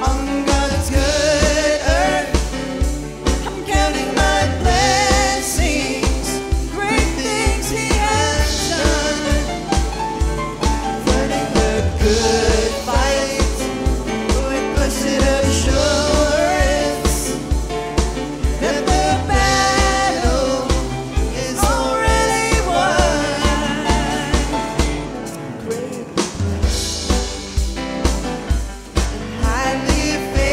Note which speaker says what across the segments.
Speaker 1: on God's good earth. I'm counting my blessings, great things He has done. Fighting the good fight with blessed assurance that the battle is already won. Great and highly favored.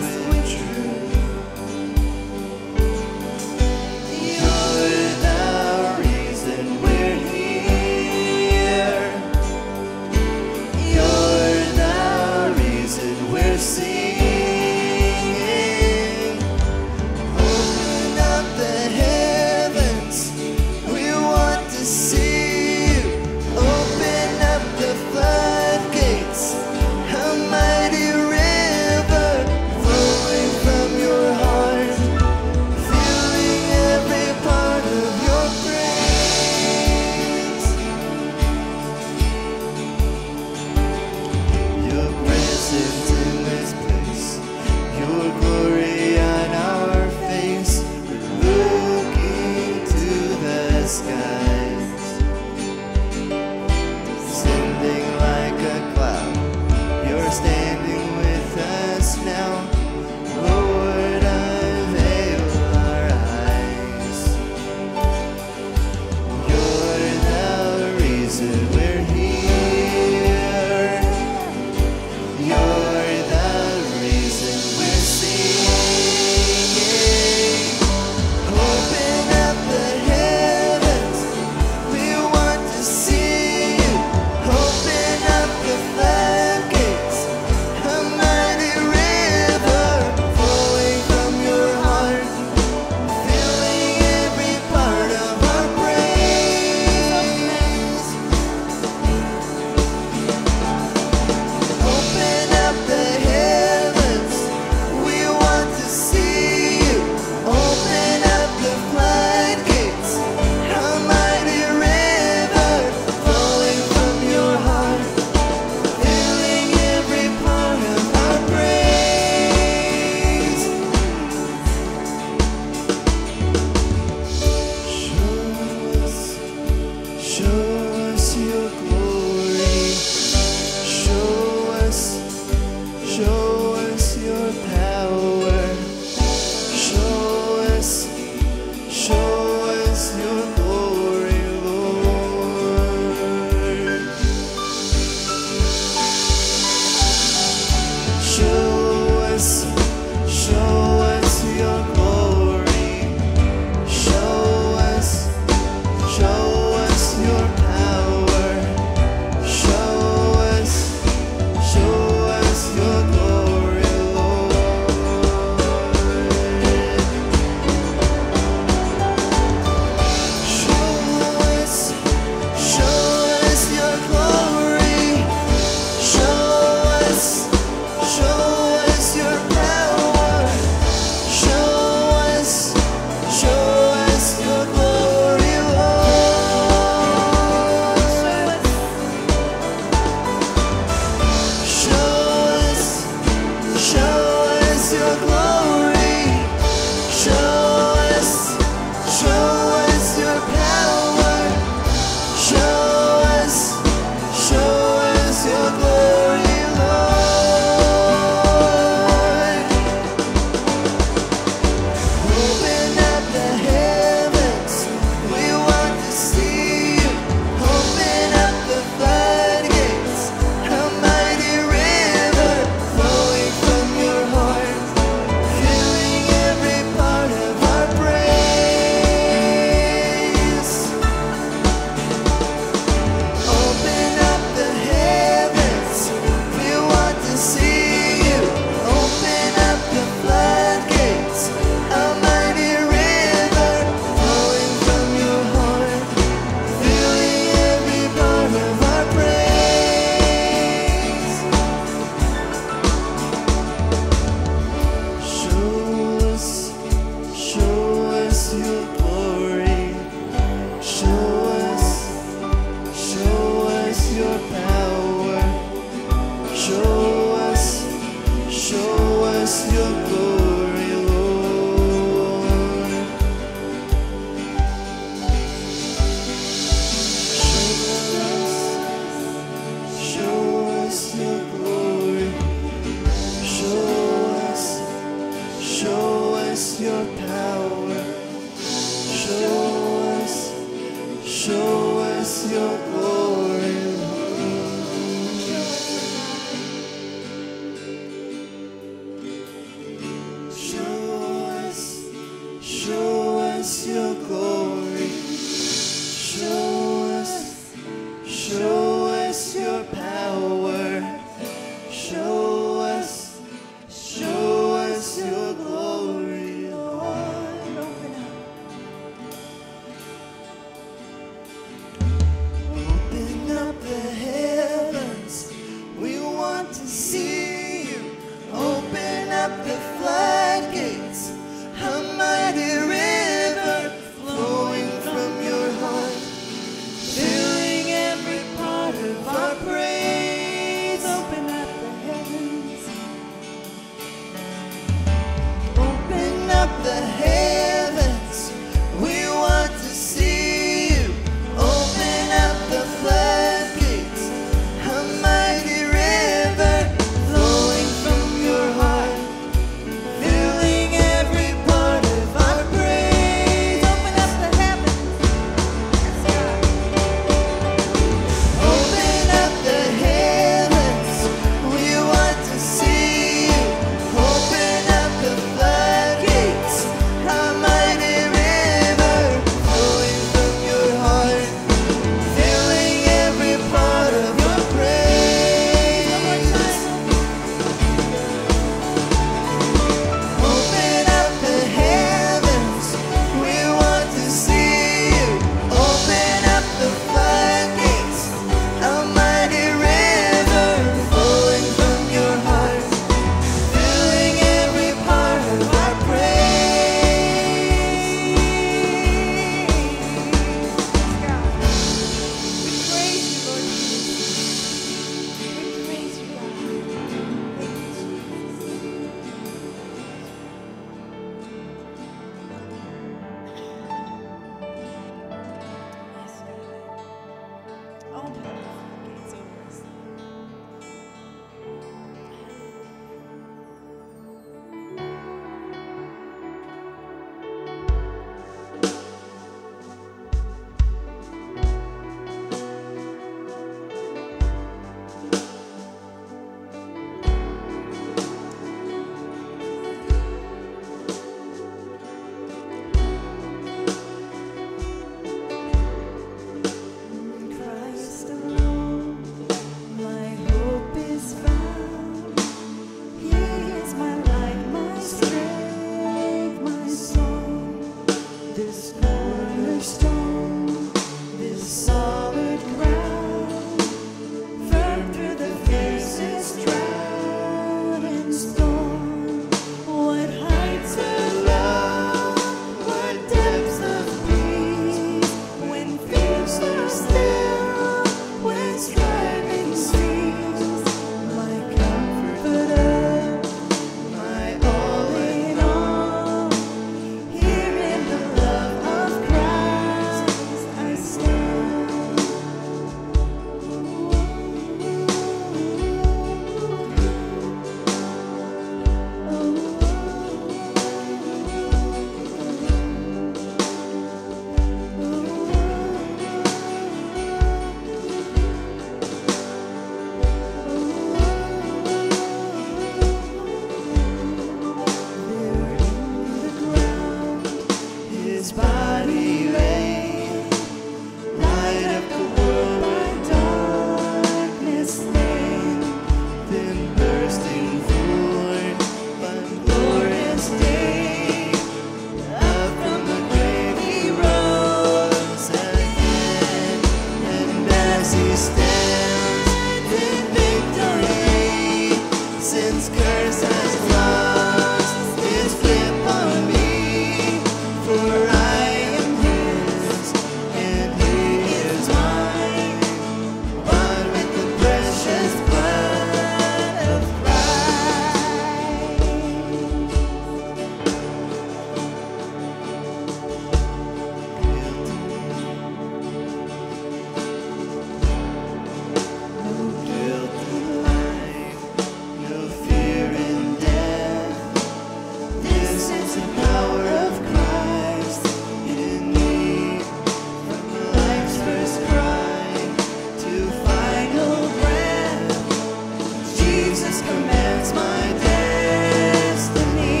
Speaker 1: commands my destiny.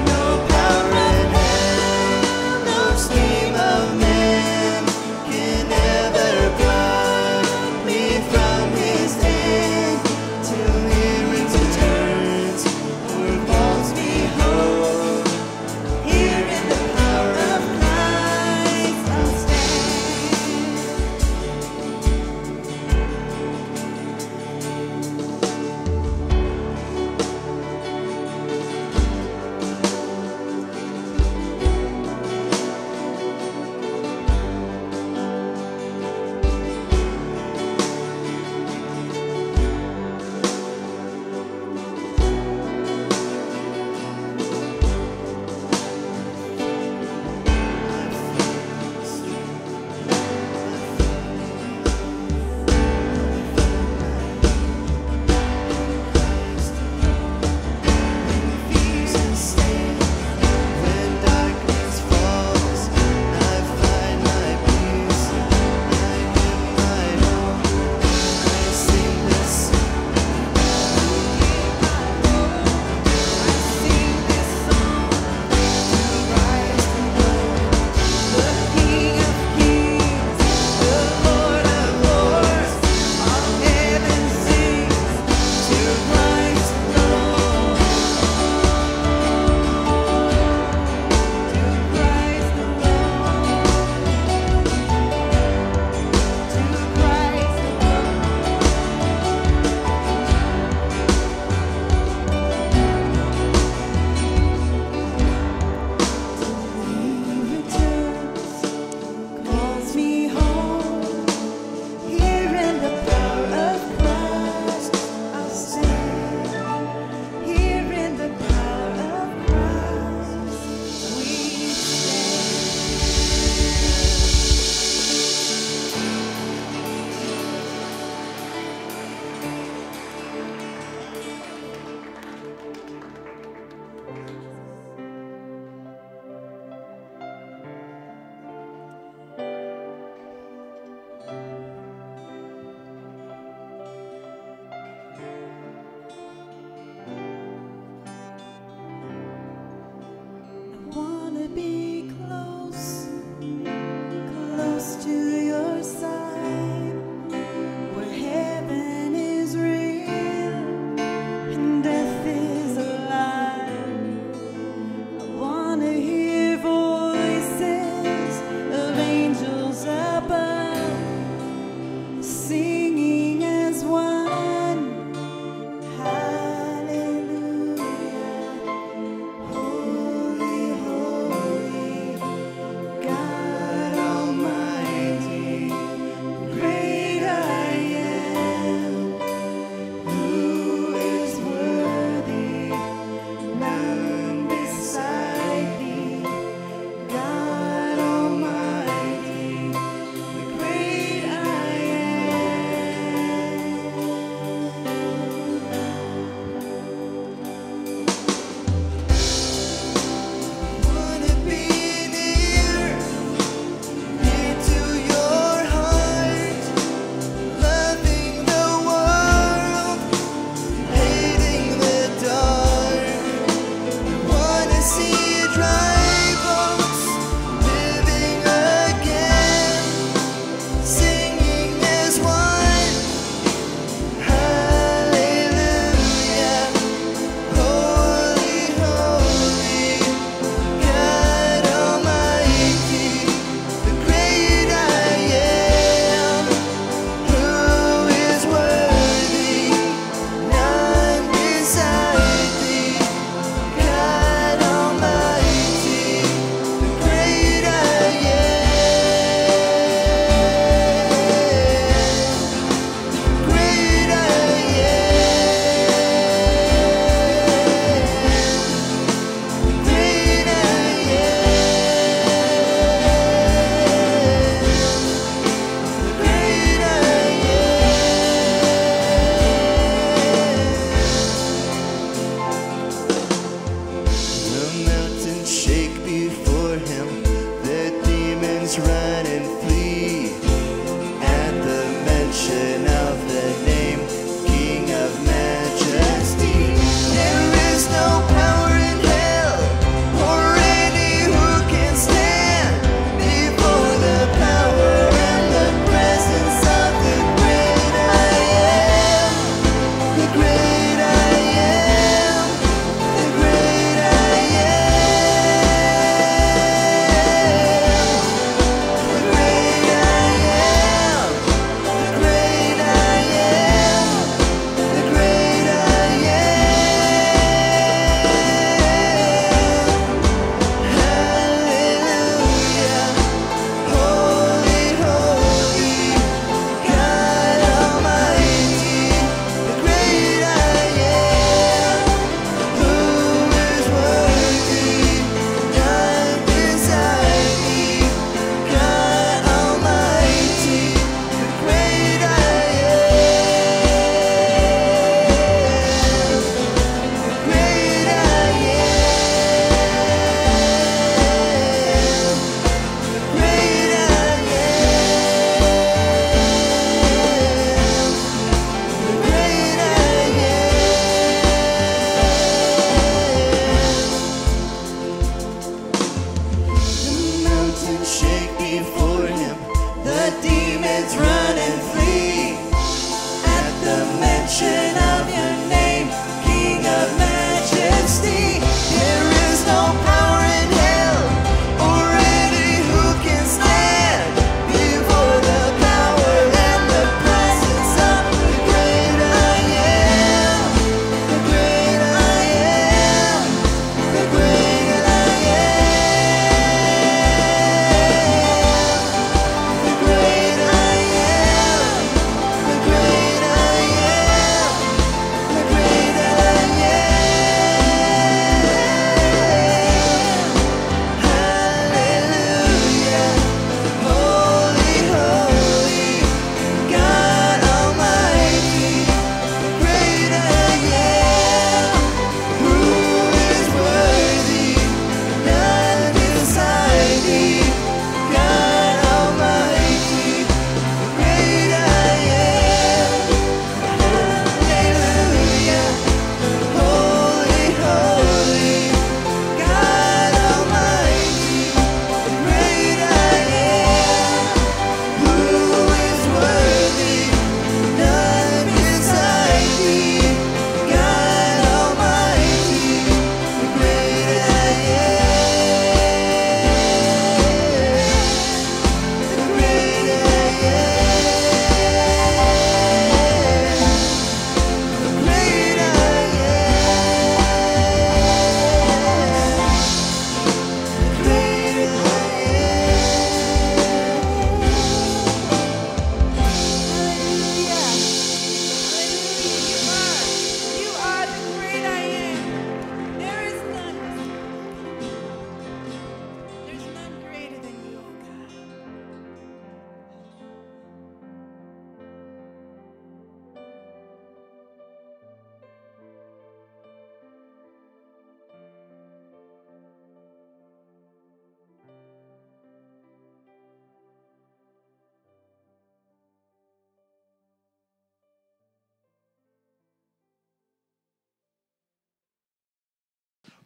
Speaker 1: No power in hell, no scheme of man can ever pluck me from his hand. Till he returns or calls me home. Here in the power of Christ I'll stand.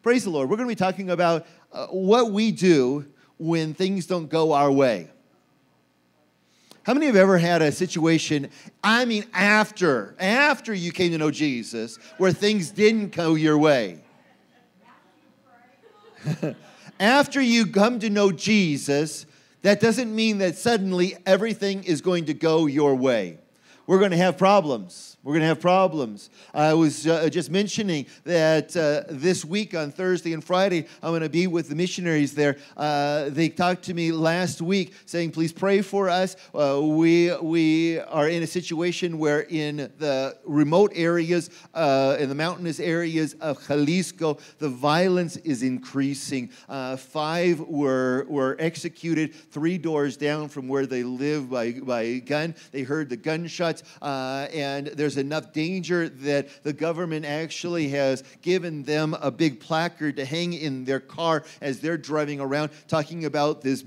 Speaker 2: Praise the Lord. We're going to be talking about what we do when things don't go our way. How many have ever had a situation, after you came to know Jesus, where things didn't go your way? After you come to know Jesus, that doesn't mean that suddenly everything is going to go your way. We're going to have problems. I was just mentioning that this week on Thursday and Friday, I'm going to be with the missionaries there. They talked to me last week saying, please pray for us. We are in a situation where in the remote areas, in the mountainous areas of Jalisco, the violence is increasing. 5 were executed 3 doors down from where they live by gun. They heard the gunshots, and there's enough danger that the government actually has given them a big placard to hang in their car as they're driving around, talking about this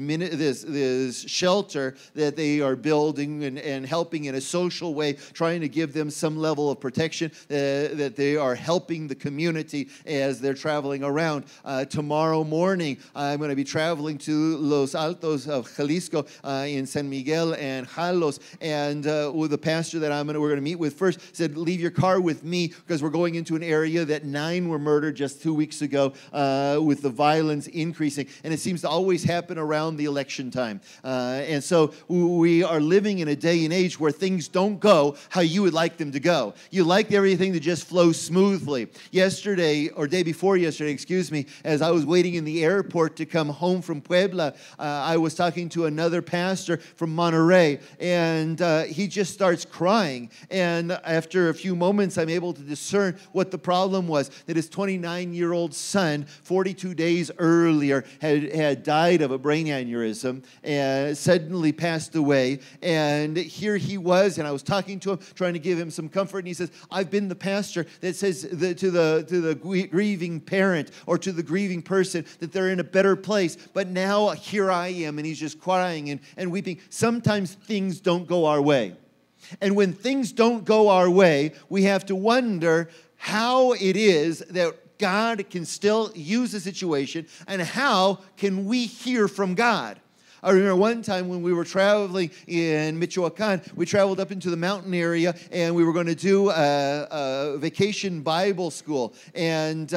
Speaker 2: shelter that they are building and helping in a social way, trying to give them some level of protection, that they are helping the community as they're traveling around. Tomorrow morning, I'm going to be traveling to Los Altos of Jalisco in San Miguel and Jalos, and with the pastor that we're going to meet with first said, leave your car with me, because we're going into an area that 9 were murdered just 2 weeks ago, with the violence increasing. And it seems to always happen around the election time. And so we are living in a day and age where things don't go how you would like them to go. You like everything to just flow smoothly. Yesterday, or day before yesterday, as I was waiting in the airport to come home from Puebla, I was talking to another pastor from Monterrey, and he just starts crying. And after a few moments, I'm able to discern what the problem was, that his 29-year-old son, 42 days earlier, had died of a brain aneurysm and suddenly passed away. And here he was, and I was talking to him, trying to give him some comfort, and he says, I've been the pastor that says to the grieving parent or to the grieving person that they're in a better place, but now here I am. And he's just crying and weeping. Sometimes things don't go our way. And when things don't go our way, we have to wonder how it is that God can still use the situation, and how can we hear from God. I remember one time when we were traveling in Michoacan, we traveled up into the mountain area, and we were going to do a vacation Bible school. And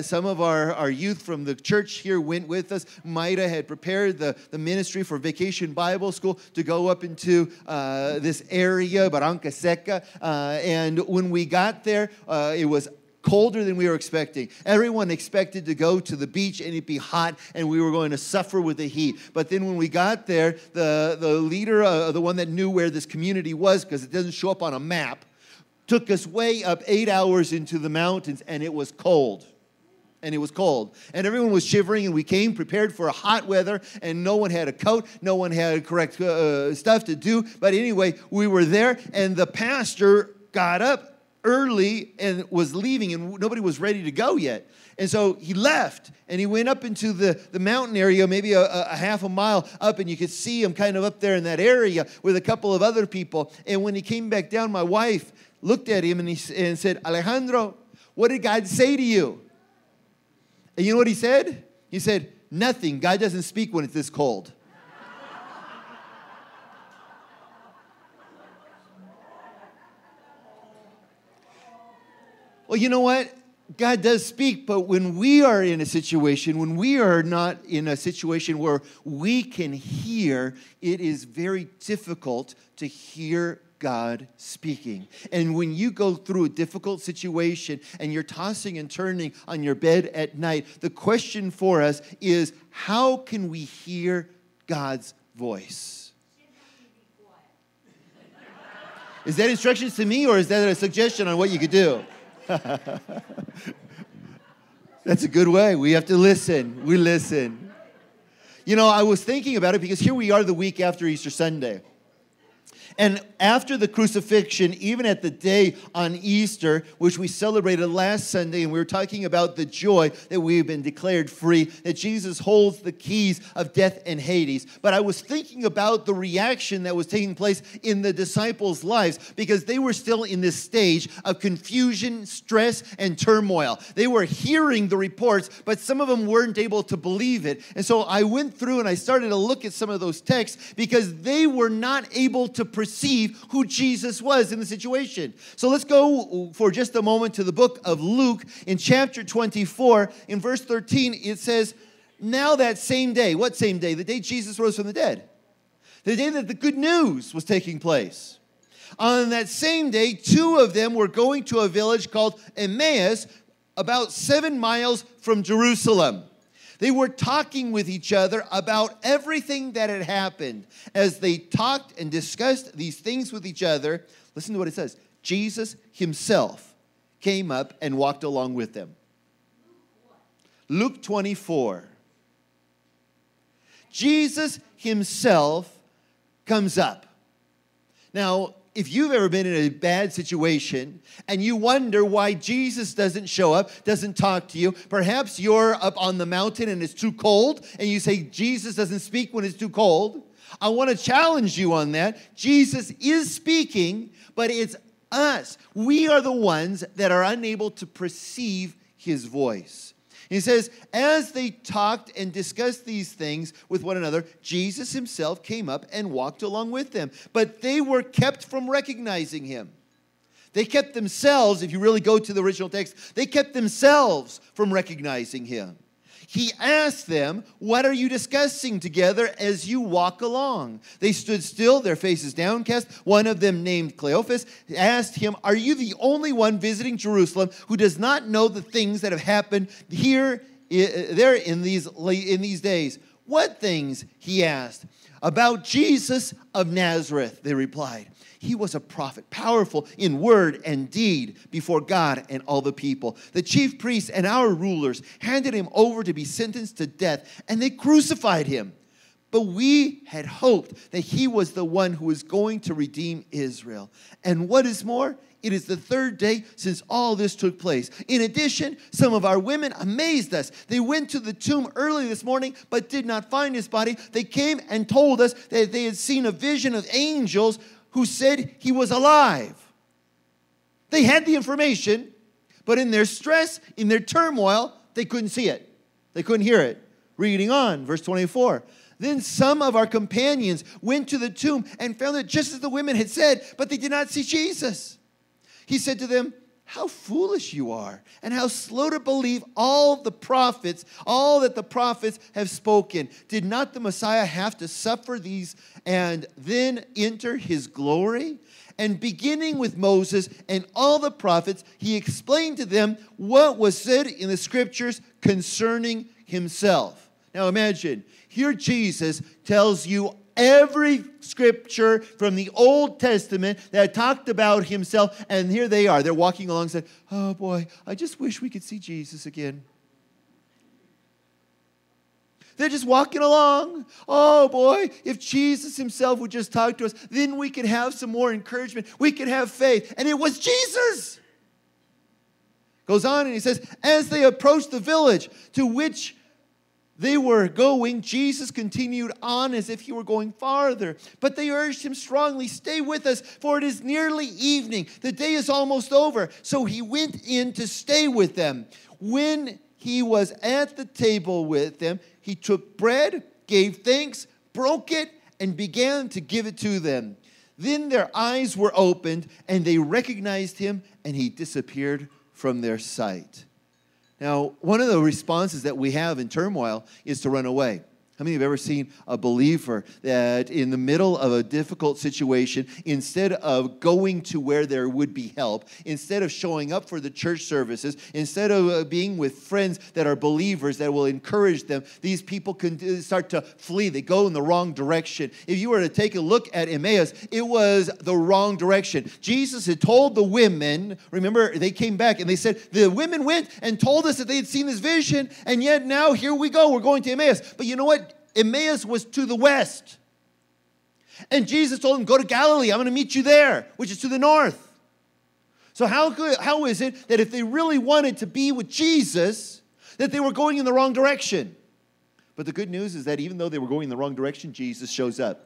Speaker 2: some of our youth from the church here went with us. Mayra had prepared the ministry for vacation Bible school to go up into this area, Barranca Seca. And when we got there, it was colder than we were expecting. Everyone expected to go to the beach and it'd be hot, and we were going to suffer with the heat. But then when we got there, the leader, the one that knew where this community was, because it doesn't show up on a map, took us way up 8 hours into the mountains, and it was cold. And everyone was shivering, and we came prepared for a hot weather, and no one had a coat, no one had correct stuff to do. But anyway, we were there, and the pastor got up early and was leaving, and nobody was ready to go yet. And so he left, and he went up into the mountain area, maybe a half a mile up, and you could see him kind of up there in that area with a couple of other people. And when he came back down, my wife looked at him and said, Alejandro, what did God say to you? And you know what he said? He said, nothing. God doesn't speak when it's this cold. Well, you know what? God does speak, but when we are in a situation, when we are not in a situation where we can hear, it is very difficult to hear God speaking. And when you go through a difficult situation and you're tossing and turning on your bed at night, the question for us is, how can we hear God's voice? Is that instructions to me, or is that a suggestion on what you could do? That's a good way. We have to listen. We listen. You know, I was thinking about it because here we are the week after Easter Sunday. And after the crucifixion, even at the day on Easter, which we celebrated last Sunday, and we were talking about the joy that we've been declared free, that Jesus holds the keys of death and Hades. But I was thinking about the reaction that was taking place in the disciples' lives, because they were still in this stage of confusion, stress, and turmoil. They were hearing the reports, but some of them weren't able to believe it. And so I went through and I started to look at some of those texts, because they were not able to perceive who Jesus was in the situation. So let's go for just a moment to the book of Luke in chapter 24. In verse 13, it says, now that same day, what same day? The day Jesus rose from the dead. The day that the good news was taking place. On that same day, two of them were going to a village called Emmaus, about 7 miles from Jerusalem. They were talking with each other about everything that had happened. As they talked and discussed these things with each other, listen to what it says. Jesus himself came up and walked along with them. Luke 24. Jesus himself comes up. Now, if you've ever been in a bad situation and you wonder why Jesus doesn't show up, doesn't talk to you, perhaps you're up on the mountain and it's too cold and you say Jesus doesn't speak when it's too cold. I want to challenge you on that. Jesus is speaking, but it's us. We are the ones that are unable to perceive his voice. He says, as they talked and discussed these things with one another, Jesus himself came up and walked along with them. But they were kept from recognizing him. They kept themselves, if you really go to the original text, they kept themselves from recognizing him. He asked them, what are you discussing together as you walk along? They stood still, their faces downcast. One of them, named Cleophas, asked him, are you the only one visiting Jerusalem who does not know the things that have happened there in these days? What things? He asked. About Jesus of Nazareth, they replied. He was a prophet, powerful in word and deed before God and all the people. The chief priests and our rulers handed him over to be sentenced to death, and they crucified him. But we had hoped that he was the one who was going to redeem Israel. And what is more, it is the third day since all this took place. In addition, some of our women amazed us. They went to the tomb early this morning, but did not find his body. They came and told us that they had seen a vision of angels who said he was alive. They had the information, but in their stress, in their turmoil, they couldn't see it. They couldn't hear it. Reading on, verse 24. Then some of our companions went to the tomb and found it just as the women had said, but they did not see Jesus. He said to them, how foolish you are, and how slow to believe all that the prophets have spoken. Did not the Messiah have to suffer these and then enter his glory? And beginning with Moses and all the prophets, he explained to them what was said in the scriptures concerning himself. Now imagine, here Jesus tells you every scripture from the Old Testament that talked about himself, and here they are. They're walking along and said, oh boy, I just wish we could see Jesus again. They're just walking along. Oh boy, if Jesus himself would just talk to us, then we could have some more encouragement. We could have faith. And it was Jesus. Goes on and he says, as they approached the village to which they were going, Jesus continued on as if he were going farther. But they urged him strongly, stay with us, for it is nearly evening. The day is almost over. So he went in to stay with them. When he was at the table with them, he took bread, gave thanks, broke it, and began to give it to them. Then their eyes were opened, and they recognized him, and he disappeared from their sight. Now, one of the responses that we have in turmoil is to run away. How many have ever seen a believer that in the middle of a difficult situation, instead of going to where there would be help, instead of showing up for the church services, instead of being with friends that are believers that will encourage them, these people can start to flee. They go in the wrong direction. If you were to take a look at Emmaus, it was the wrong direction. Jesus had told the women, remember, they came back and they said, the women went and told us that they had seen this vision, and yet now here we go, we're going to Emmaus. But you know what? Emmaus was to the west. And Jesus told them, go to Galilee. I'm going to meet you there, which is to the north. So how is it that if they really wanted to be with Jesus, that they were going in the wrong direction? But the good news is that even though they were going in the wrong direction, Jesus shows up.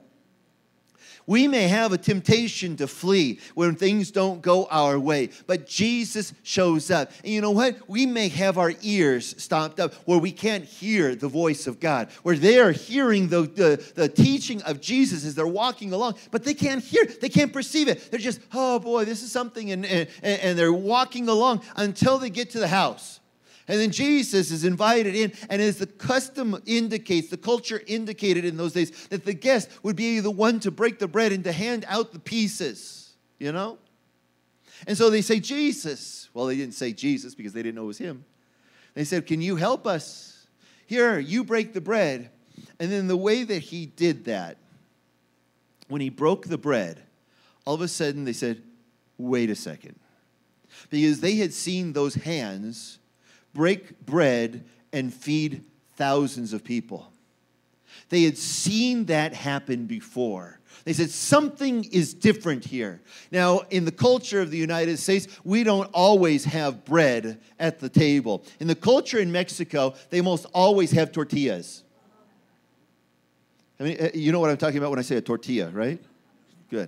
Speaker 2: We may have a temptation to flee when things don't go our way, but Jesus shows up. And you know what? We may have our ears stopped up where we can't hear the voice of God, where they are hearing the teaching of Jesus as they're walking along, but they can't hear it. They can't perceive it. They're just, oh boy, this is something, and they're walking along until they get to the house. And then Jesus is invited in, and as the custom indicates, the culture indicated in those days, that the guest would be the one to break the bread and to hand out the pieces, you know? And so they say, Jesus. Well, they didn't say Jesus because they didn't know it was him. They said, can you help us? Here, you break the bread. And then the way that he did that, when he broke the bread, all of a sudden they said, wait a second. Because they had seen those hands break bread and feed thousands of people. They had seen that happen before. They said, something is different here. Now, in the culture of the United States, we don't always have bread at the table. In the culture in Mexico, they most always have tortillas. I mean, you know what I'm talking about when I say a tortilla, right? Good.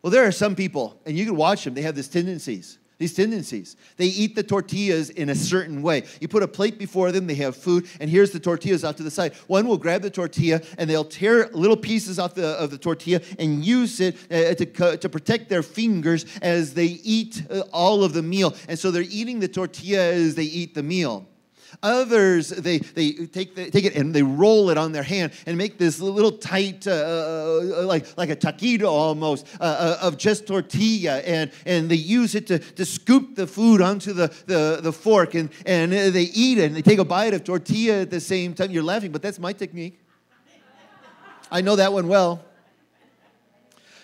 Speaker 2: Well, there are some people, and you can watch them, they have these tendencies. They eat the tortillas in a certain way. You put a plate before them, they have food, and here's the tortillas off to the side. One will grab the tortilla, and they'll tear little pieces off of the tortilla and use it to protect their fingers as they eat all of the meal. And so they're eating the tortilla as they eat the meal. Others, they take it and they roll it on their hand and make this little tight, like a taquito almost, of just tortilla. And they use it to scoop the food onto the fork. And they eat it and they take a bite of tortilla at the same time. You're laughing, but that's my technique. I know that one well.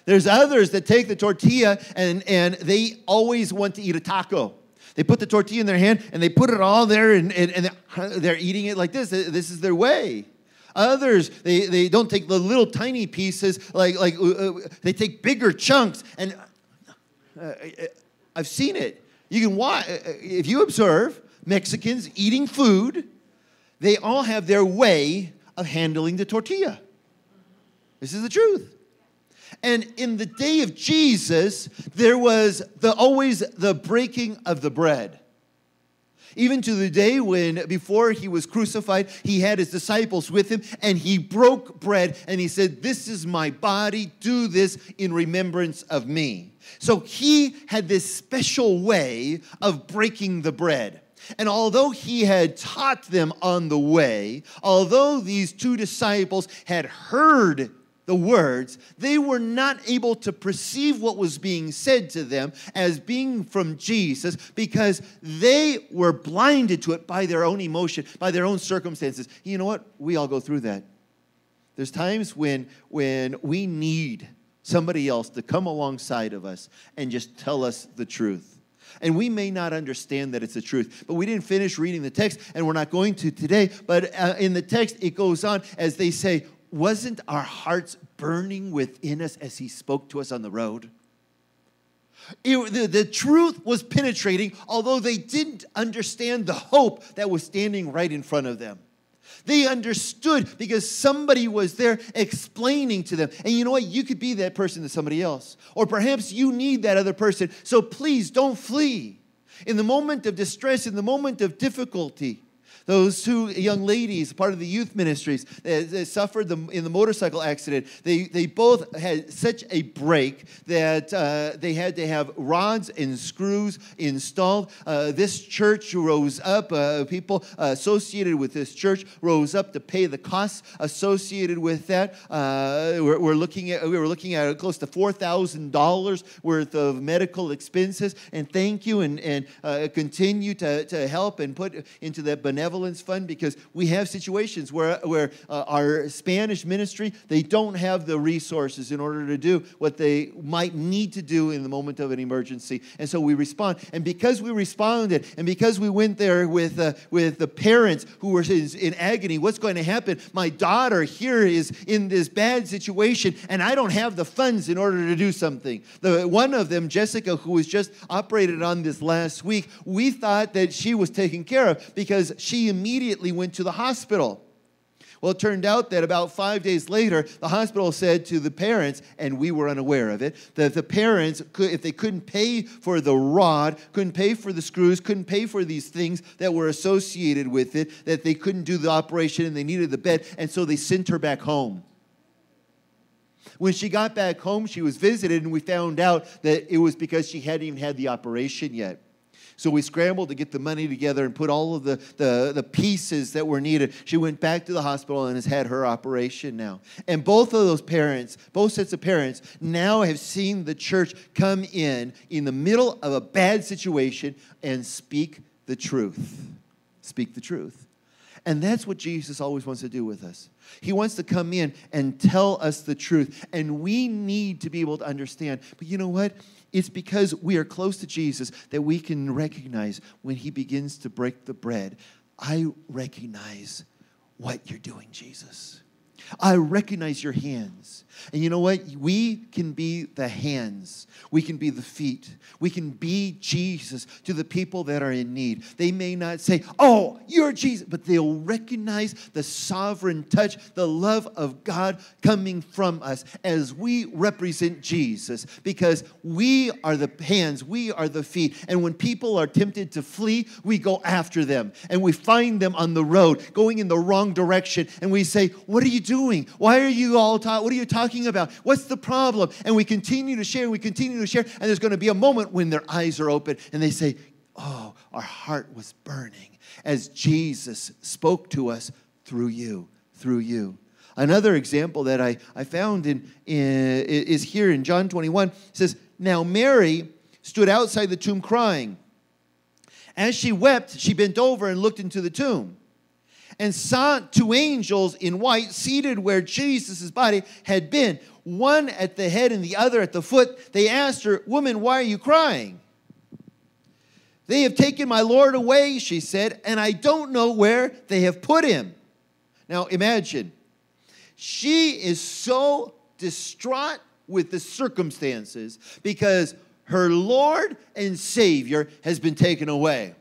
Speaker 2: There's others that take the tortilla and they always want to eat a taco. They put the tortilla in their hand, and they put it all there, and they're eating it like this. This is their way. Others, they don't take the little tiny pieces, they take bigger chunks. And I've seen it. You can watch. If you observe Mexicans eating food, they all have their way of handling the tortilla. This is the truth. And in the day of Jesus, there was always the breaking of the bread. Even to the day when, before he was crucified, he had his disciples with him, and he broke bread, and he said, this is my body, do this in remembrance of me. So he had this special way of breaking the bread. And although he had taught them on the way, although these two disciples had heard the words, they were not able to perceive what was being said to them as being from Jesus because they were blinded to it by their own emotion, by their own circumstances. You know what? We all go through that. There's times when we need somebody else to come alongside of us and just tell us the truth. And we may not understand that it's the truth. But we didn't finish reading the text, and we're not going to today. But in the text, it goes on as they say, wasn't our hearts burning within us as he spoke to us on the road? The truth was penetrating, although they didn't understand the hope that was standing right in front of them. They understood because somebody was there explaining to them. And you know what? You could be that person to somebody else. Or perhaps you need that other person. So please don't flee. In the moment of distress, in the moment of difficulty, those two young ladies, part of the youth ministries, that suffered in the motorcycle accident, they both had such a break that they had to have rods and screws installed. This church rose up. People associated with this church rose up to pay the costs associated with that. We were looking at close to $4,000 worth of medical expenses. And thank you and continue to help and put into that benevolent benevolence fund because we have situations where our Spanish ministry, they don't have the resources in order to do what they might need to do in the moment of an emergency. And so we respond. And because we responded, and because we went there with the parents who were in agony, what's going to happen? My daughter here is in this bad situation, and I don't have the funds in order to do something. One of them, Jessica, who was just operated on this last week, we thought that she was taken care of because she immediately went to the hospital. Well, it turned out that about 5 days later, the hospital said to the parents, and we were unaware of it, that the parents, if they couldn't pay for the rod, couldn't pay for the screws, couldn't pay for these things that were associated with it, that they couldn't do the operation and they needed the bed, and so they sent her back home. When she got back home, she was visited, and we found out that it was because she hadn't even had the operation yet. So we scrambled to get the money together and put all of the pieces that were needed. She went back to the hospital and has had her operation now. And both of those parents, both sets of parents, now have seen the church come in the middle of a bad situation and speak the truth. Speak the truth. And that's what Jesus always wants to do with us. He wants to come in and tell us the truth. And we need to be able to understand. But you know what? It's because we are close to Jesus that we can recognize when he begins to break the bread. I recognize what you're doing, Jesus. I recognize your hands. And you know what? We can be the hands. We can be the feet. We can be Jesus to the people that are in need. They may not say, oh, you're Jesus, but they'll recognize the sovereign touch, the love of God coming from us as we represent Jesus, because we are the hands, we are the feet. And when people are tempted to flee, we go after them and we find them on the road going in the wrong direction. And we say, what are you doing? Why are you all what are you talking about? What's the problem? And we continue to share, and there's going to be a moment when their eyes are open and they say, oh, our heart was burning as Jesus spoke to us through you. Another example that I found is here in John 21. It says, now Mary stood outside the tomb crying. As she wept, she bent over and looked into the tomb and saw two angels in white seated where Jesus' body had been, one at the head and the other at the foot. They asked her, woman, why are you crying? They have taken my Lord away, she said, and I don't know where they have put him. Now imagine, she is so distraught with the circumstances because her Lord and Savior has been taken away.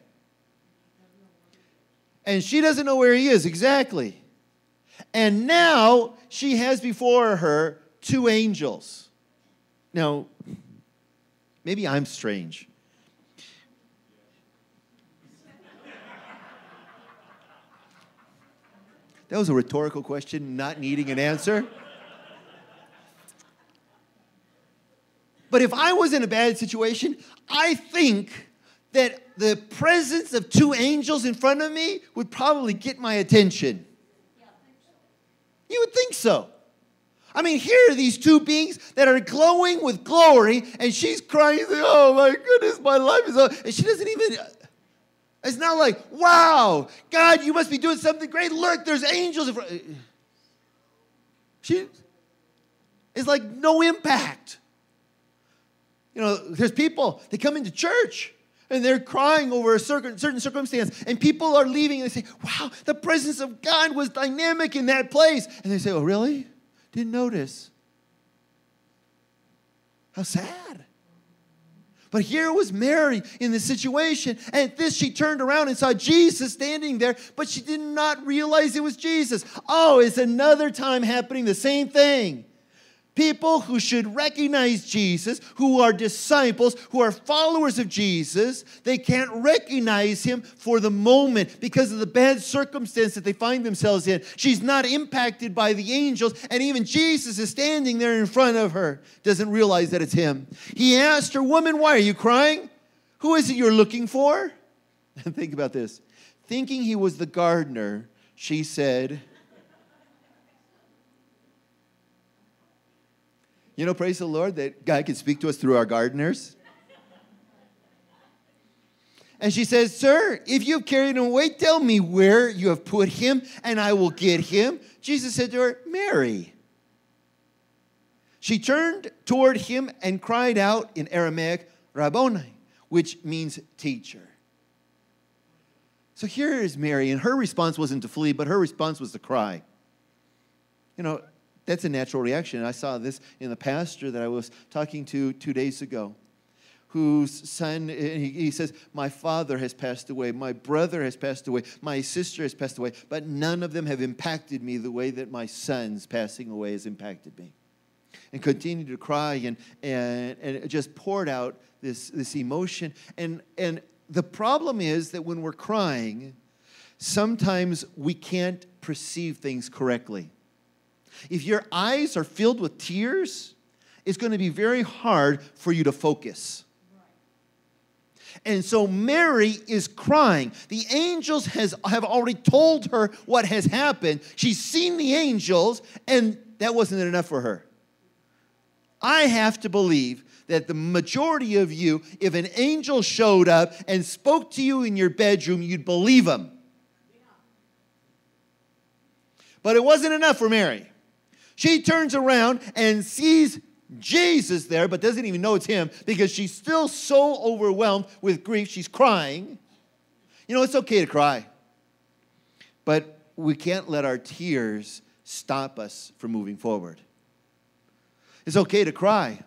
Speaker 2: And she doesn't know where he is exactly. And now she has before her two angels. Now, maybe I'm strange. That was a rhetorical question, not needing an answer. But if I was in a bad situation, I think that the presence of two angels in front of me would probably get my attention. You would think so. I mean, here are these two beings that are glowing with glory, and she's crying, oh my goodness, my life is over. And she doesn't even, it's not like, wow, God, you must be doing something great. Look, there's angels in front. She is like no impact. You know, there's people, they come into church, and they're crying over a certain circumstance. And people are leaving and they say, wow, the presence of God was dynamic in that place. And they say, oh, really? Didn't notice. How sad. But here was Mary in this situation. And at this, she turned around and saw Jesus standing there. But she did not realize it was Jesus. Oh, it's another time happening the same thing. People who should recognize Jesus, who are disciples, who are followers of Jesus, they can't recognize him for the moment because of the bad circumstance that they find themselves in. She's not impacted by the angels, and even Jesus is standing there in front of her, doesn't realize that it's him. He asked her, woman, why are you crying? Who is it you're looking for? And think about this. Thinking he was the gardener, she said, you know, praise the Lord that God can speak to us through our gardeners. And she says, "Sir, if you have carried him away, tell me where you have put him, and I will get him." Jesus said to her, "Mary." She turned toward him and cried out in Aramaic, "Rabboni," which means teacher. So here is Mary, and her response wasn't to flee, but her response was to cry. You know, that's a natural reaction. I saw this in the pastor that I was talking to 2 days ago, whose son, he says, "My father has passed away, my brother has passed away, my sister has passed away, but none of them have impacted me the way that my son's passing away has impacted me." And continued to cry and just poured out this emotion. And the problem is that when we're crying, sometimes we can't perceive things correctly. If your eyes are filled with tears, it's going to be very hard for you to focus. And so Mary is crying. The angels have already told her what has happened. She's seen the angels, and that wasn't enough for her. I have to believe that the majority of you, if an angel showed up and spoke to you in your bedroom, you'd believe him. But it wasn't enough for Mary. She turns around and sees Jesus there, but doesn't even know it's him because she's still so overwhelmed with grief. She's crying. You know, it's okay to cry, but we can't let our tears stop us from moving forward. It's okay to cry,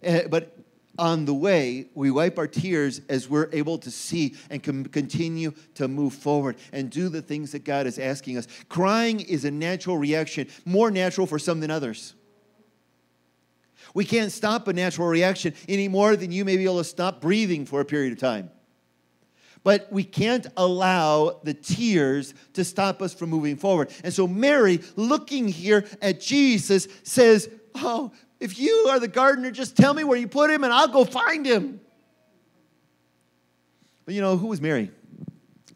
Speaker 2: but on the way, we wipe our tears as we're able to see and continue to move forward and do the things that God is asking us. Crying is a natural reaction, more natural for some than others. We can't stop a natural reaction any more than you may be able to stop breathing for a period of time. But we can't allow the tears to stop us from moving forward. And so Mary, looking here at Jesus, says, "Oh, if you are the gardener, just tell me where you put him and I'll go find him." But you know, who was Mary?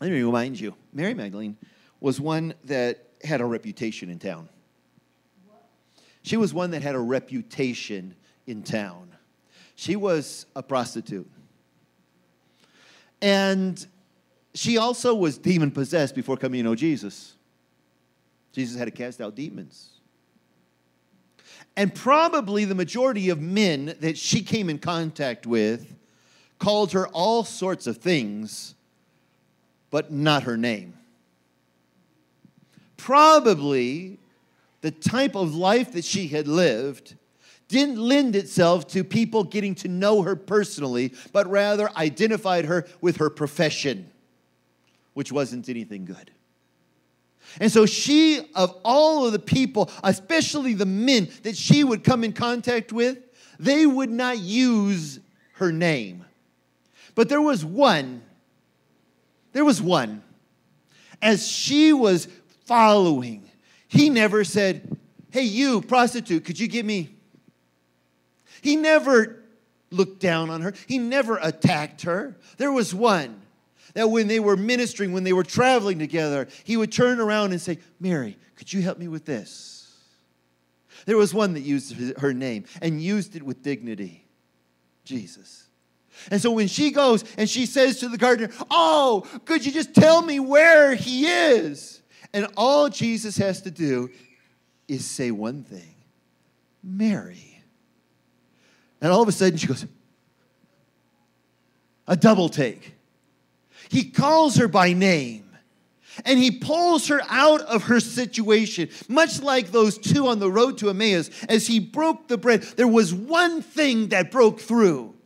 Speaker 2: Let me remind you. Mary Magdalene was one that had a reputation in town. She was one that had a reputation in town. She was a prostitute. And she also was demon-possessed before coming to know Jesus. Jesus had to cast out demons. And probably the majority of men that she came in contact with called her all sorts of things, but not her name. Probably the type of life that she had lived didn't lend itself to people getting to know her personally, but rather identified her with her profession, which wasn't anything good. And so she, of all of the people, especially the men that she would come in contact with, they would not use her name. But there was one. As she was following, he never said, "Hey, you, prostitute, could you get me?" He never looked down on her. He never attacked her. There was one that when they were ministering, when they were traveling together, he would turn around and say, "Mary, could you help me with this?" There was one that used her name and used it with dignity. Jesus. And so when she goes and she says to the gardener, "Oh, could you just tell me where he is?" And all Jesus has to do is say one thing, "Mary." And all of a sudden she goes, a double take. He calls her by name, and he pulls her out of her situation, much like those two on the road to Emmaus. As he broke the bread, there was one thing that broke through.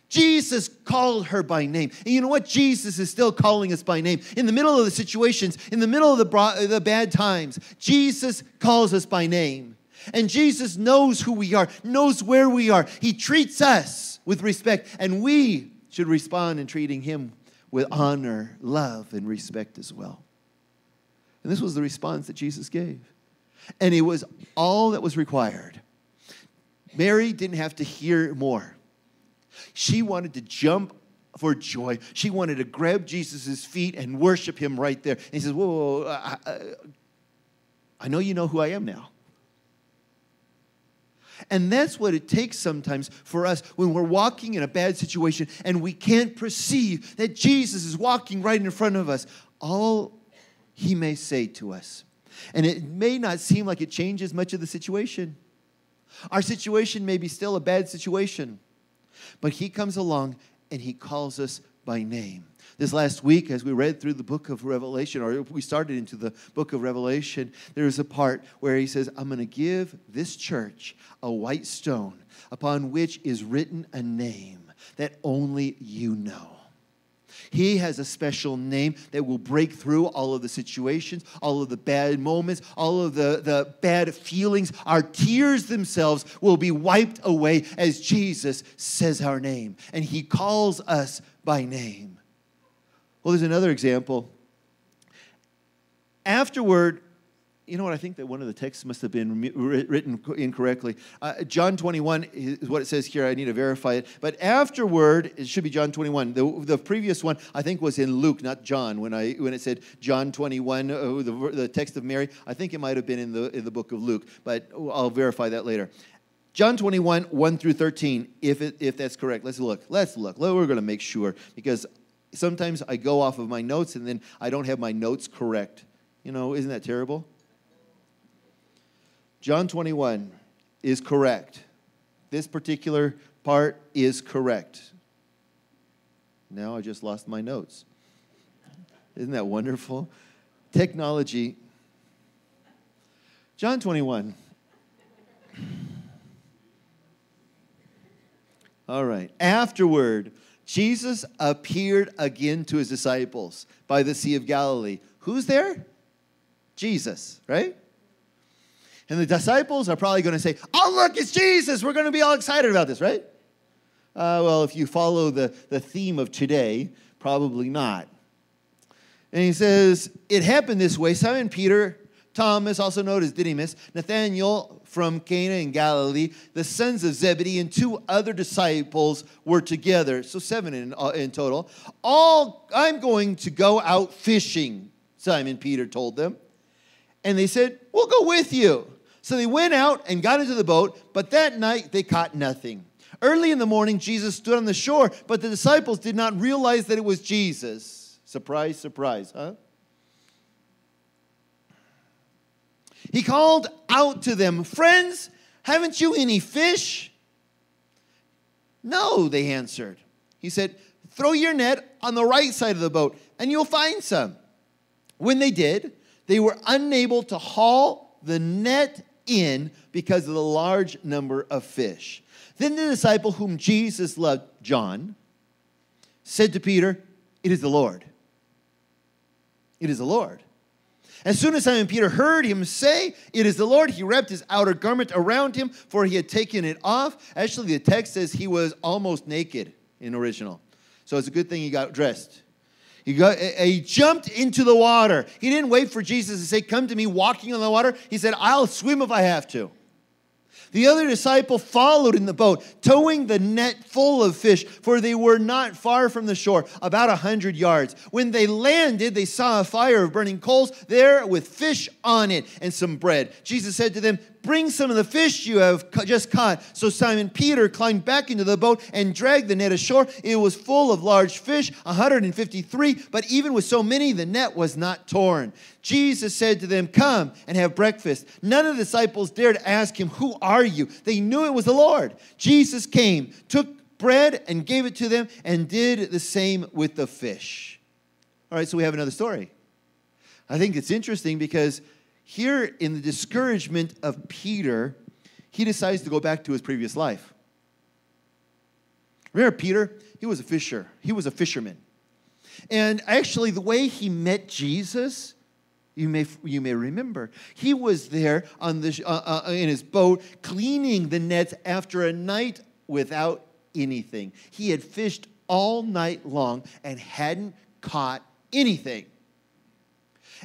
Speaker 2: Jesus called her by name. And you know what? Jesus is still calling us by name. In the middle of the situations, in the middle of the bad times, Jesus calls us by name. And Jesus knows who we are, knows where we are. He treats us with respect, and we should respond in treating him with honor, love, and respect as well. And this was the response that Jesus gave. And it was all that was required. Mary didn't have to hear more. She wanted to jump for joy. She wanted to grab Jesus' feet and worship him right there. And he says, "Whoa, I know you know who I am now. And that's what it takes sometimes for us when we're walking in a bad situation and we can't perceive that Jesus is walking right in front of us. All he may say to us. And it may not seem like it changes much of the situation. Our situation may be still a bad situation. But he comes along and he calls us by name. This last week, as we read through the book of Revelation, or we started into the book of Revelation, there is a part where he says, I'm going to give this church a white stone upon which is written a name that only you know. He has a special name that will break through all of the situations, all of the bad moments, all of the bad feelings. Our tears themselves will be wiped away as Jesus says our name, and he calls us by name. Well, there's another example. Afterward, you know what? I think that one of the texts must have been written incorrectly. John 21 is what it says here. I need to verify it. But afterward, it should be John 21. The previous one, I think, was in Luke, not John. When it said John 21, the text of Mary, I think it might have been in the book of Luke. But I'll verify that later. John 21, 1 through 13, if that's correct. Let's look. We're going to make sure, because sometimes I go off of my notes and then I don't have my notes correct. You know, isn't that terrible? John 21 is correct. This particular part is correct. Now I just lost my notes. Isn't that wonderful? Technology. John 21. All right. Afterward, Jesus appeared again to his disciples by the Sea of Galilee. Who's there? Jesus, right? And the disciples are probably going to say, oh, look, it's Jesus. We're going to be all excited about this, right? Well, if you follow the theme of today, probably not. And he says, it happened this way. Simon Peter, Thomas, also known as Didymus, Nathanael from Cana in Galilee, the sons of Zebedee, and 2 other disciples were together. So 7 in total. I'm going to go out fishing, Simon Peter told them. And they said, we'll go with you. So they went out and got into the boat, but that night they caught nothing. Early in the morning, Jesus stood on the shore, but the disciples did not realize that it was Jesus. Surprise, surprise, huh? He called out to them, friends, haven't you any fish? No, they answered. He said, throw your net on the right side of the boat, and you'll find some. When they did, they were unable to haul the net in because of the large number of fish. Then the disciple whom Jesus loved, John, said to Peter, it is the Lord. It is the Lord. As soon as Simon Peter heard him say, it is the Lord, he wrapped his outer garment around him, for he had taken it off. Actually, the text says he was almost naked in original. So it's a good thing he got dressed. He jumped into the water. He didn't wait for Jesus to say, come to me walking on the water. He said, I'll swim if I have to. The other disciple followed in the boat, towing the net full of fish, for they were not far from the shore, about 100 yards. When they landed, they saw a fire of burning coals there with fish on it and some bread. Jesus said to them, bring some of the fish you have just caught. So Simon Peter climbed back into the boat and dragged the net ashore. It was full of large fish, 153, but even with so many, the net was not torn. Jesus said to them, come and have breakfast. None of the disciples dared ask him, who are you? They knew it was the Lord. Jesus came, took bread and gave it to them, and did the same with the fish. All right, so we have another story. I think it's interesting because here in the discouragement of Peter, he decides to go back to his previous life. Remember Peter? He was a fisher. He was a fisherman. And actually the way he met Jesus, you may remember, he was there on in his boat cleaning the nets after a night without anything. He had fished all night long and hadn't caught anything.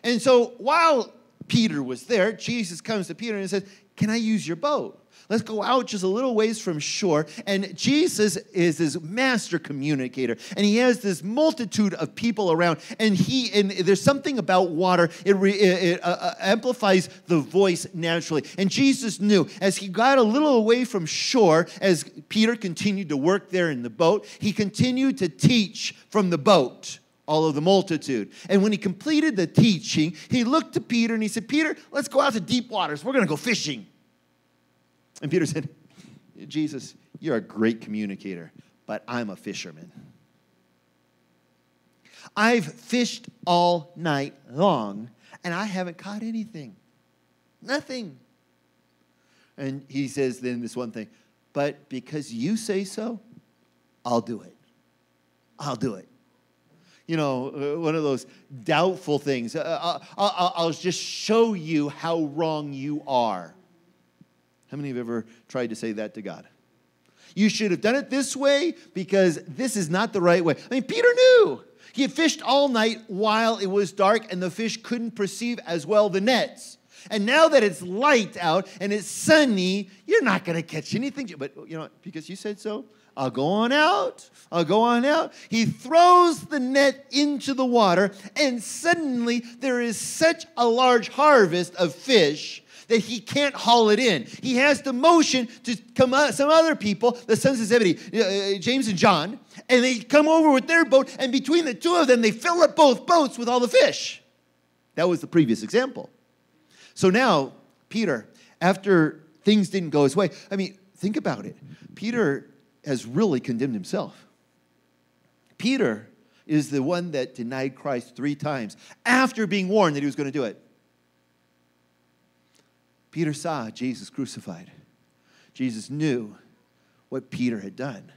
Speaker 2: And so while Peter was there, Jesus comes to Peter and says, can I use your boat? Let's go out just a little ways from shore. And Jesus is this master communicator. And he has this multitude of people around. And there's something about water. It amplifies the voice naturally. And Jesus knew as he got a little away from shore, as Peter continued to work there in the boat, he continued to teach from the boat all of the multitude. And when he completed the teaching, he looked to Peter and he said, Peter, let's go out to deep waters. We're going to go fishing. And Peter said, Jesus, you're a great communicator, but I'm a fisherman. I've fished all night long, and I haven't caught anything. Nothing. And he says then this one thing, but because you say so, I'll do it. I'll do it. You know, one of those doubtful things. I'll just show you how wrong you are. How many have ever tried to say that to God? You should have done it this way because this is not the right way. I mean, Peter knew. He had fished all night while it was dark and the fish couldn't perceive as well the nets. And now that it's light out and it's sunny, you're not going to catch anything. But, you know, because you said so, I'll go on out. I'll go on out. He throws the net into the water, and suddenly there is such a large harvest of fish that he can't haul it in. He has to motion to come out, some other people, the sons of Zebedee, James and John, and they come over with their boat, and between the two of them, they fill up both boats with all the fish. That was the previous example. So now, Peter, after things didn't go his way, I mean, think about it. Peter has really condemned himself. Peter is the one that denied Christ 3 times after being warned that he was going to do it. Peter saw Jesus crucified. Jesus knew what Peter had done,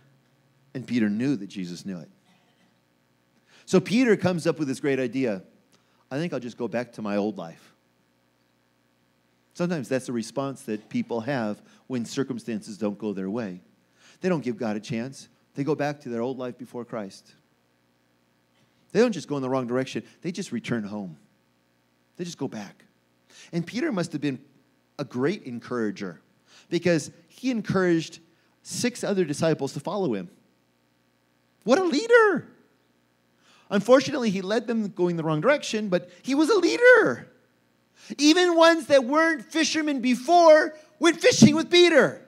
Speaker 2: and Peter knew that Jesus knew it. So Peter comes up with this great idea. I think I'll just go back to my old life. Sometimes that's the response that people have when circumstances don't go their way. They don't give God a chance. They go back to their old life before Christ. They don't just go in the wrong direction. They just return home. They just go back. And Peter must have been a great encourager because he encouraged 6 other disciples to follow him. What a leader. Unfortunately, he led them going the wrong direction, but he was a leader. Even ones that weren't fishermen before went fishing with Peter.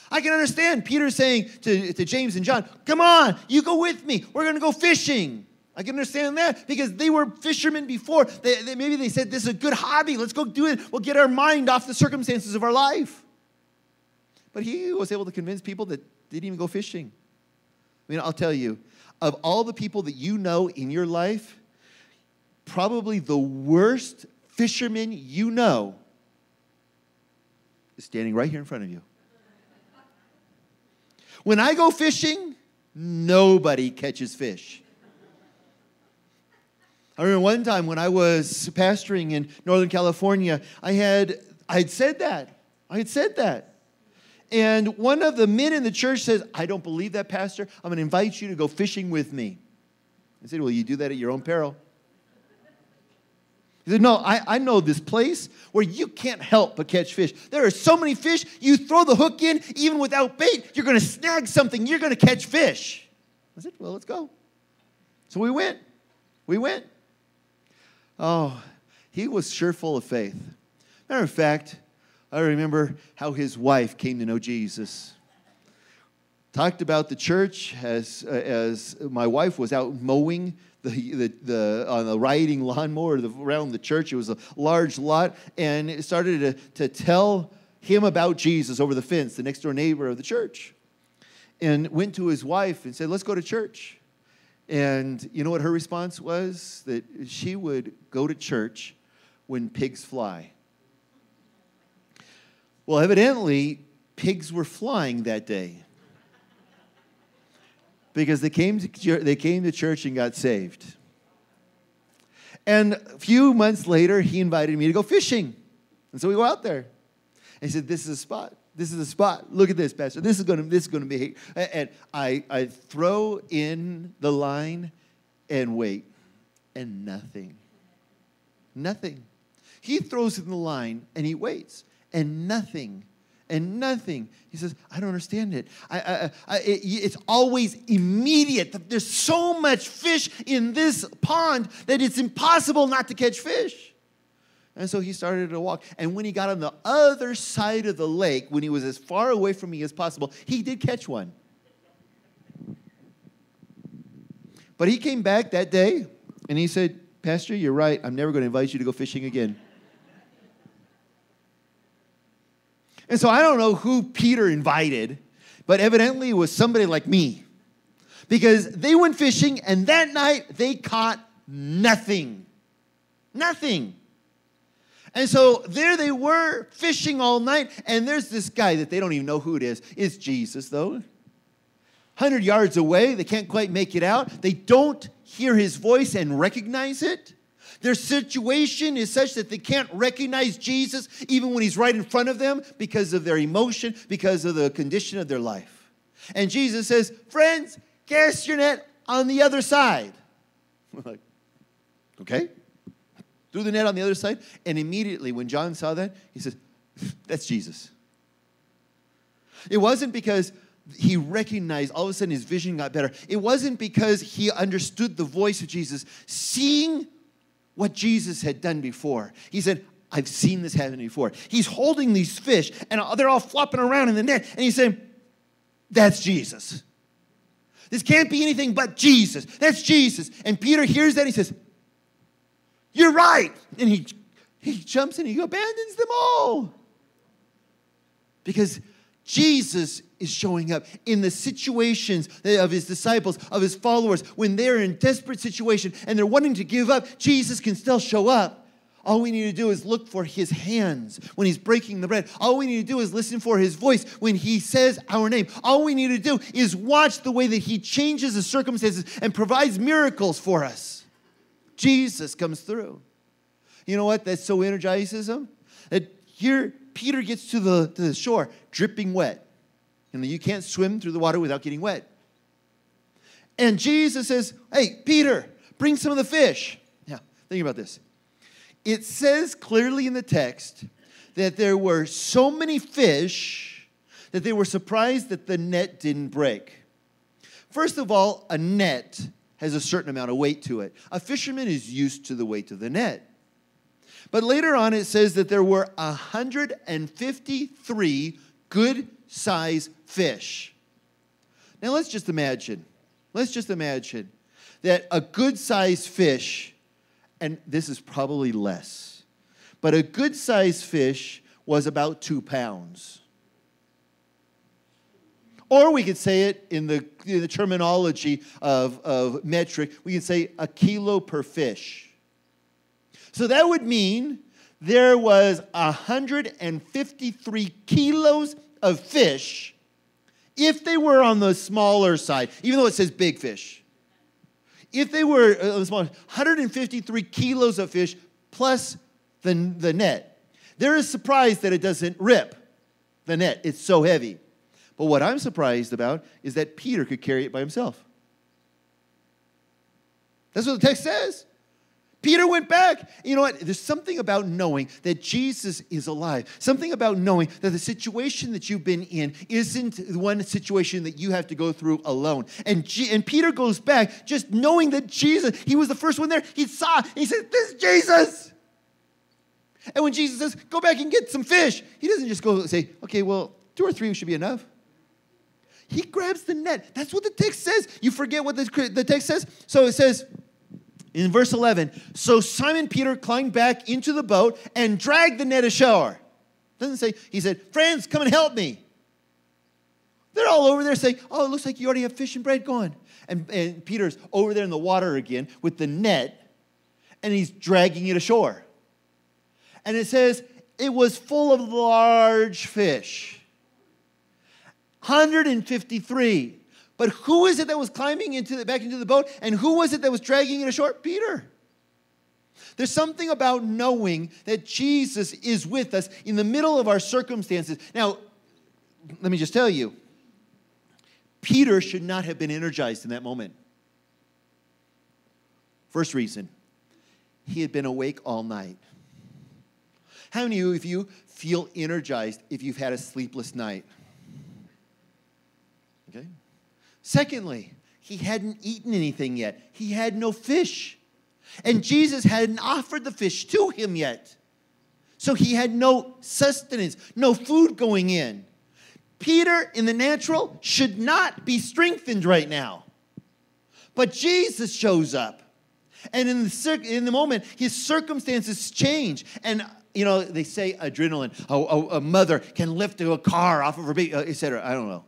Speaker 2: I can understand Peter saying to James and John, come on, you go with me. We're going to go fishing. I can understand that because they were fishermen before. Maybe they said, this is a good hobby. Let's go do it. We'll get our mind off the circumstances of our life. But he was able to convince people that didn't even go fishing. I mean, I'll tell you, of all the people that you know in your life, probably the worst fisherman you know is standing right here in front of you. When I go fishing, nobody catches fish. I remember one time when I was pastoring in Northern California, I had said that. I had said that. And one of the men in the church says, I don't believe that, Pastor. I'm going to invite you to go fishing with me. I said, well, you do that at your own peril. He said, no, I know this place where you can't help but catch fish. There are so many fish, you throw the hook in, even without bait, you're going to snag something, you're going to catch fish. I said, well, let's go. So we went. We went. Oh, he was sure full of faith. Matter of fact, I remember how his wife came to know Jesus. Talked about the church as my wife was out mowing on the riding lawnmower around the church. It was a large lot, and it started to tell him about Jesus over the fence, the next door neighbor of the church, and went to his wife and said, let's go to church. And you know what her response was? That she would go to church when pigs fly. Well, evidently, pigs were flying that day because they came to church and got saved. And a few months later, he invited me to go fishing. And so we go out there. And he said, this is a spot. This is a spot. Look at this, Pastor. This is going to be. And I throw in the line and wait. And nothing. Nothing. He throws in the line and he waits. And nothing. and nothing. He says, I don't understand it. It's always immediate. There's so much fish in this pond that it's impossible not to catch fish. And so he started to walk. And when he got on the other side of the lake, when he was as far away from me as possible, he did catch one. But he came back that day, and he said, Pastor, you're right. I'm never going to invite you to go fishing again. And so I don't know who Peter invited, but evidently it was somebody like me. Because they went fishing, and that night they caught nothing. Nothing. And so there they were fishing all night, and there's this guy that they don't even know who it is. It's Jesus, though. 100 yards away, they can't quite make it out. They don't hear his voice and recognize it. Their situation is such that they can't recognize Jesus even when he's right in front of them because of their emotion, because of the condition of their life. And Jesus says, friends, cast your net on the other side. We're like, okay. Threw the net on the other side. And immediately when John saw that, he says, that's Jesus. It wasn't because he recognized, all of a sudden his vision got better. It wasn't because he understood the voice of Jesus, seeing what Jesus had done before. He said, I've seen this happen before. He's holding these fish, and they're all flopping around in the net. And he's saying, that's Jesus. This can't be anything but Jesus. That's Jesus. And Peter hears that, and he says, you're right. And he jumps in, and he abandons them all. Because Jesus is showing up in the situations of his disciples, of his followers. When they're in desperate situation and they're wanting to give up, Jesus can still show up. All we need to do is look for his hands when he's breaking the bread. All we need to do is listen for his voice when he says our name. All we need to do is watch the way that he changes the circumstances and provides miracles for us. Jesus comes through. You know what? That so energizes him. That here Peter gets to the shore dripping wet. And you can't swim through the water without getting wet. And Jesus says, hey, Peter, bring some of the fish. Now, think about this. It says clearly in the text that there were so many fish that they were surprised that the net didn't break. First of all, a net has a certain amount of weight to it. A fisherman is used to the weight of the net. But later on, it says that there were 153 good-sized fish. Now, let's just imagine that a good-sized fish, and this is probably less, but a good-sized fish was about 2 pounds. Or we could say it in the terminology of metric, we can say a kilo per fish. So that would mean there was 153 kilos of fish if they were on the smaller side, even though it says big fish. If they were on the smaller, 153 kilos of fish plus the net. They're surprised that it doesn't rip the net. It's so heavy. But what I'm surprised about is that Peter could carry it by himself. That's what the text says. Peter went back. You know what? There's something about knowing that Jesus is alive. Something about knowing that the situation that you've been in isn't one situation that you have to go through alone. And Peter goes back just knowing that Jesus, he was the first one there. He saw, and he said, this is Jesus. And when Jesus says, go back and get some fish, he doesn't just go and say, okay, well, 2 or 3 should be enough. He grabs the net. That's what the text says. You forget what the text says? So it says, in verse 11, so Simon Peter climbed back into the boat and dragged the net ashore. Doesn't say, he said, friends, come and help me. They're all over there saying, oh, it looks like you already have fish and bread going. And Peter's over there in the water again with the net, and he's dragging it ashore. And it says, it was full of large fish. 153. But who is it that was climbing back into the boat? And who was it that was dragging it ashore? Peter. There's something about knowing that Jesus is with us in the middle of our circumstances. Now, let me just tell you, Peter should not have been energized in that moment. First reason, he had been awake all night. How many of you feel energized if you've had a sleepless night? Okay. Secondly, he hadn't eaten anything yet. He had no fish. And Jesus hadn't offered the fish to him yet. So he had no sustenance, no food going in. Peter, in the natural, should not be strengthened right now. But Jesus shows up. And in the moment, his circumstances change. And, you know, they say adrenaline. A mother can lift a car off of her baby, etc. I don't know.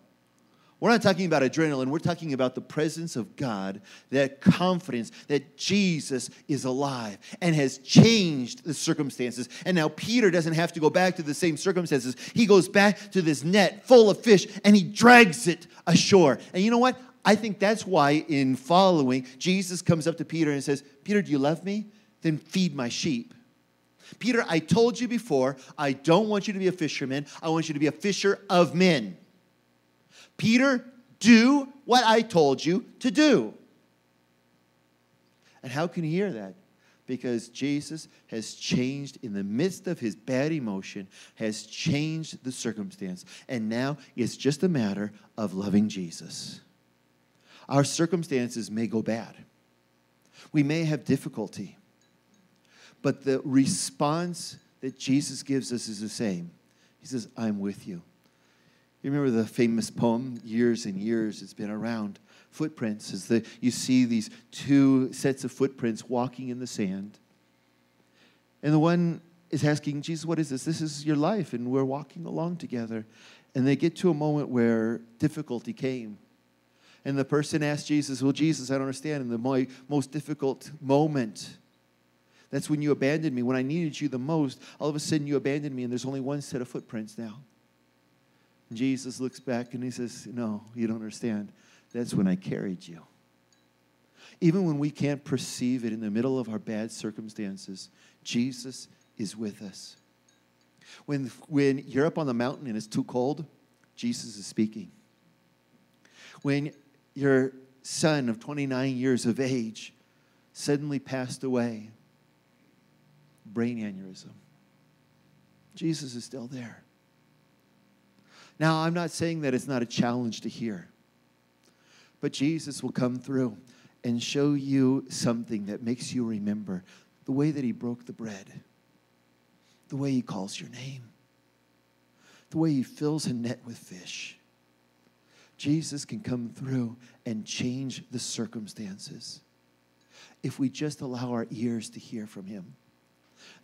Speaker 2: We're not talking about adrenaline. We're talking about the presence of God, that confidence that Jesus is alive and has changed the circumstances. And now Peter doesn't have to go back to the same circumstances. He goes back to this net full of fish and he drags it ashore. And you know what? I think that's why in following, Jesus comes up to Peter and says, Peter, do you love me? Then feed my sheep. Peter, I told you before, I don't want you to be a fisherman. I want you to be a fisher of men. Peter, do what I told you to do. And how can he hear that? Because Jesus has changed in the midst of his bad emotion, has changed the circumstance. And now it's just a matter of loving Jesus. Our circumstances may go bad. We may have difficulty. But the response that Jesus gives us is the same. He says, I'm with you. You remember the famous poem, years and years it's been around, Footprints. You see these two sets of footprints walking in the sand. And the one is asking, Jesus, what is this? This is your life, and we're walking along together. And they get to a moment where difficulty came. And the person asked Jesus, well, Jesus, I don't understand. In the most difficult moment, that's when you abandoned me. When I needed you the most, all of a sudden you abandoned me, and there's only one set of footprints now. And Jesus looks back and he says, no, you don't understand. That's when I carried you. Even when we can't perceive it in the middle of our bad circumstances, Jesus is with us. When you're up on the mountain and it's too cold, Jesus is speaking. When your son of 29 years of age suddenly passed away, brain aneurysm, Jesus is still there. Now, I'm not saying that it's not a challenge to hear, but Jesus will come through and show you something that makes you remember the way that he broke the bread, the way he calls your name, the way he fills a net with fish. Jesus can come through and change the circumstances if we just allow our ears to hear from him.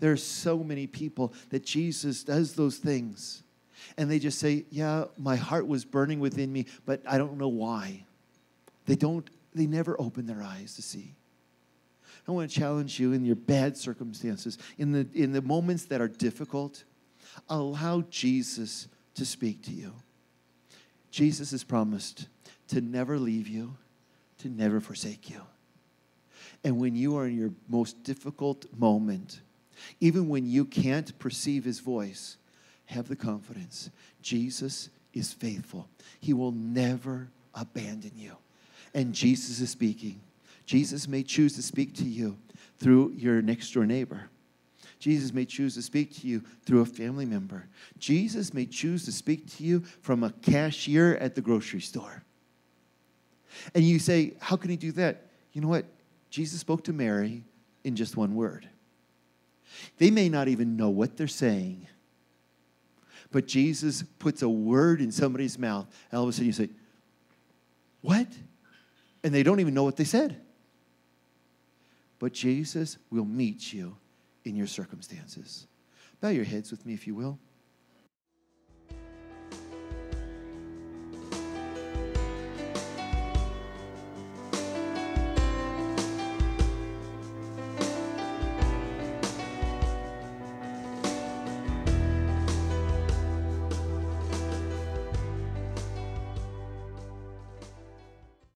Speaker 2: There are so many people that Jesus does those things, and they just say, yeah, my heart was burning within me, but I don't know why. They never open their eyes to see. I want to challenge you in your bad circumstances, in the moments that are difficult, allow Jesus to speak to you. Jesus has promised to never leave you, to never forsake you. And when you are in your most difficult moment, even when you can't perceive his voice, have the confidence. Jesus is faithful. He will never abandon you. And Jesus is speaking. Jesus may choose to speak to you through your next door neighbor. Jesus may choose to speak to you through a family member. Jesus may choose to speak to you from a cashier at the grocery store. And you say, how can he do that? You know what? Jesus spoke to Mary in just one word. They may not even know what they're saying, but Jesus puts a word in somebody's mouth, and all of a sudden you say, what? And they don't even know what they said. But Jesus will meet you in your circumstances. Bow your heads with me, if you will.